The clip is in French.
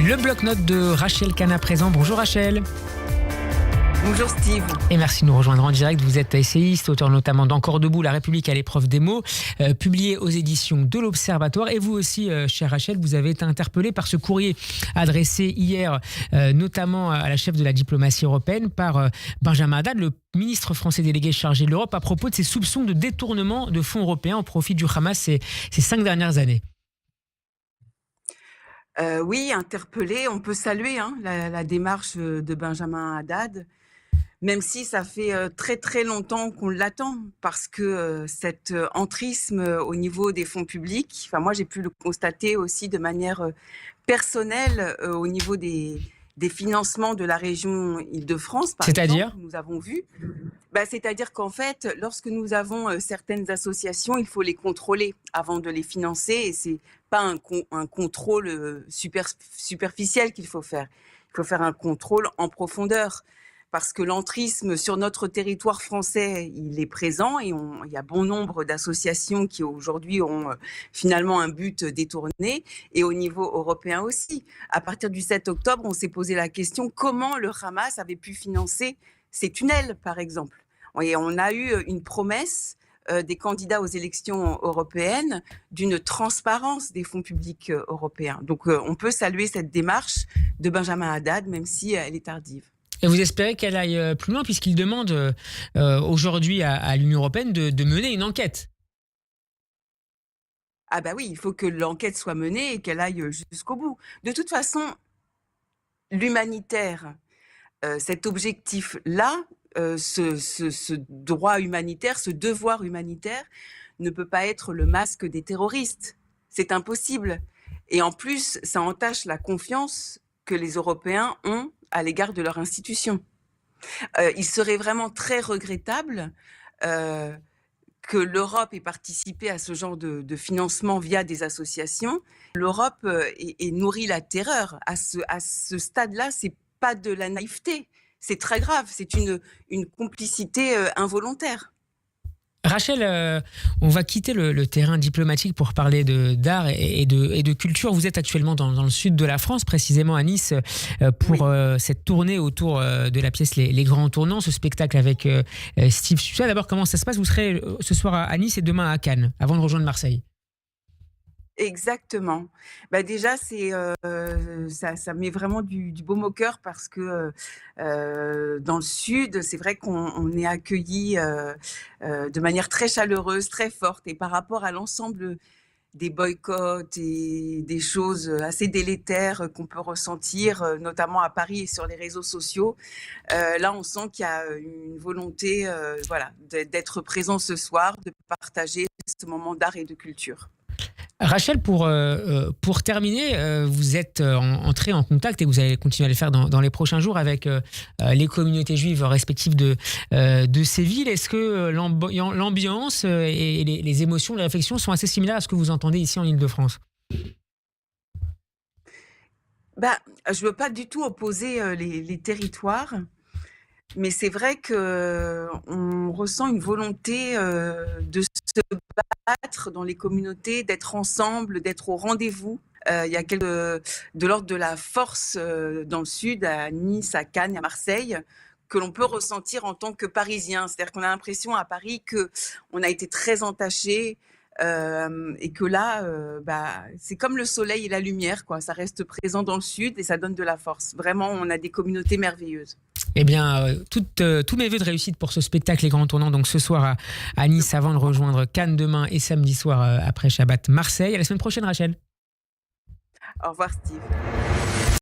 Le bloc-notes de Rachel Kahn à présent. Bonjour Rachel. Bonjour Steve. Et merci de nous rejoindre en direct. Vous êtes essayiste, auteur notamment d'Encore debout, La République à l'épreuve des mots, publié aux éditions de l'Observatoire. Et vous aussi, chère Rachel, vous avez été interpellée par ce courrier adressé hier, notamment à la chef de la diplomatie européenne, par Benjamin Haddad, le ministre français délégué chargé de l'Europe, à propos de ses soupçons de détournement de fonds européens au profit du Hamas ces 5 dernières années. Oui, interpellé, on peut saluer la démarche de Benjamin Haddad, même si ça fait très très longtemps qu'on l'attend, parce que cet entrisme au niveau des fonds publics, moi j'ai pu le constater aussi de manière personnelle au niveau des financements de la région Île-de-France, par C'est-à-dire exemple, nous avons vu. C'est-à-dire qu'en fait, lorsque nous avons certaines associations, il faut les contrôler avant de les financer, et c'est pas un contrôle superficiel qu'il faut faire. Il faut faire un contrôle en profondeur, parce que l'entrisme sur notre territoire français, il est présent, et il y a bon nombre d'associations qui aujourd'hui ont finalement un but détourné, et au niveau européen aussi. À partir du 7 octobre, on s'est posé la question comment le Hamas avait pu financer ces tunnels, par exemple. Et on a eu une promesse des candidats aux élections européennes d'une transparence des fonds publics européens. Donc on peut saluer cette démarche de Benjamin Haddad, même si elle est tardive. Et vous espérez qu'elle aille plus loin, puisqu'il demande aujourd'hui à l'Union européenne de mener une enquête? Ah bah oui, il faut que l'enquête soit menée et qu'elle aille jusqu'au bout. De toute façon, l'humanitaire, cet objectif-là, ce droit humanitaire, ce devoir humanitaire ne peut pas être le masque des terroristes. C'est impossible. Et en plus, ça entache la confiance que les Européens ont à l'égard de leurs institutions. Il serait vraiment très regrettable que l'Europe ait participé à ce genre de financement via des associations. L'Europe ait nourri la terreur. À ce stade-là, c'est pas de la naïveté. C'est très grave, c'est une complicité involontaire. Rachel, on va quitter le terrain diplomatique pour parler d'art et de culture. Vous êtes actuellement dans le sud de la France, précisément à Nice, pour cette tournée autour de la pièce Les Grands Tournants, ce spectacle avec Steve Sussa. D'abord, comment ça se passe? Vous serez ce soir à Nice et demain à Cannes, avant de rejoindre Marseille. Exactement. Déjà, ça met vraiment du baume au cœur, parce que dans le sud, c'est vrai qu'on est accueillis de manière très chaleureuse, très forte. Et par rapport à l'ensemble des boycotts et des choses assez délétères qu'on peut ressentir, notamment à Paris et sur les réseaux sociaux, là, on sent qu'il y a une volonté d'être présent ce soir, de partager ce moment d'art et de culture. Rachel, pour terminer, vous êtes entrée en contact, et vous allez continuer à le faire dans les prochains jours, avec les communautés juives respectives de ces villes. Est-ce que l'ambiance et les émotions, les réflexions sont assez similaires à ce que vous entendez ici en Île-de-France? Je ne veux pas du tout opposer les territoires, mais c'est vrai qu'on ressent une volonté de se battre dans les communautés, d'être ensemble, d'être au rendez-vous. Il y a de l'ordre de la force dans le sud, à Nice, à Cannes, à Marseille, que l'on peut ressentir en tant que Parisien. C'est-à-dire qu'on a l'impression à Paris qu'on a été très entachés, et que là, c'est comme le soleil et la lumière, quoi. Ça reste présent dans le sud et ça donne de la force. Vraiment, on a des communautés merveilleuses. Eh bien, tous mes vœux de réussite pour ce spectacle Les Grands Tournants, donc ce soir à Nice, avant de rejoindre Cannes demain, et samedi soir après Shabbat Marseille. À la semaine prochaine, Rachel. Au revoir, Steve.